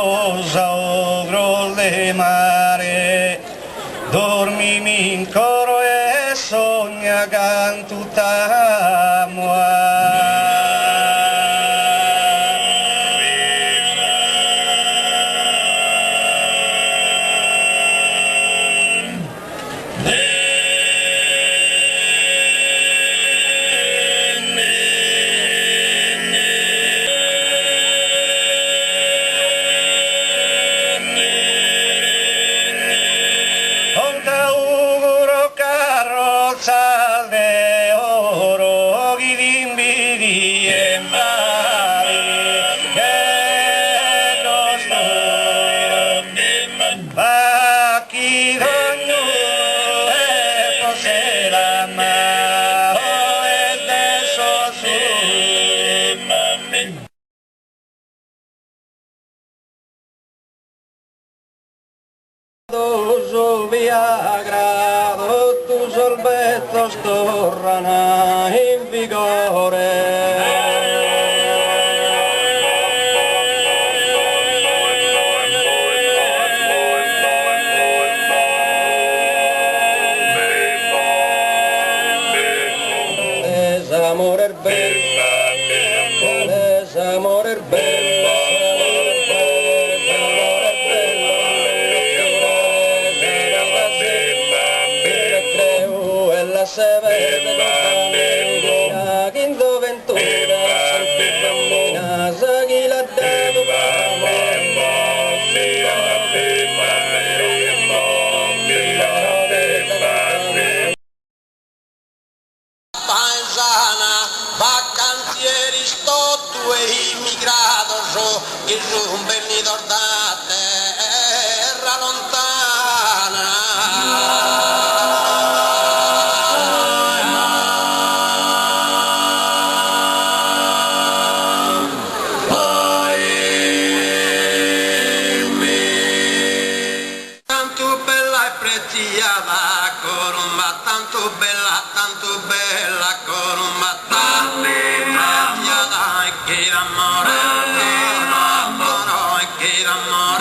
los ogros de mare, dormimi in coro e sogna cantutamo. De oro, guidimbidi en mare, que nos va aquí doño posera mao es de sosu. Viagrado tu sorbetos tornano in vigore. Desamor bello, desamor bello. Se vede la quinto ventura, cammina, saghi la devo paesana, vacanzieri sto due immigrados che sono venuti da terra lontana. Corumba tanto bella corumba tanto preziosa e che l'amore, che l'amore, che l'amore.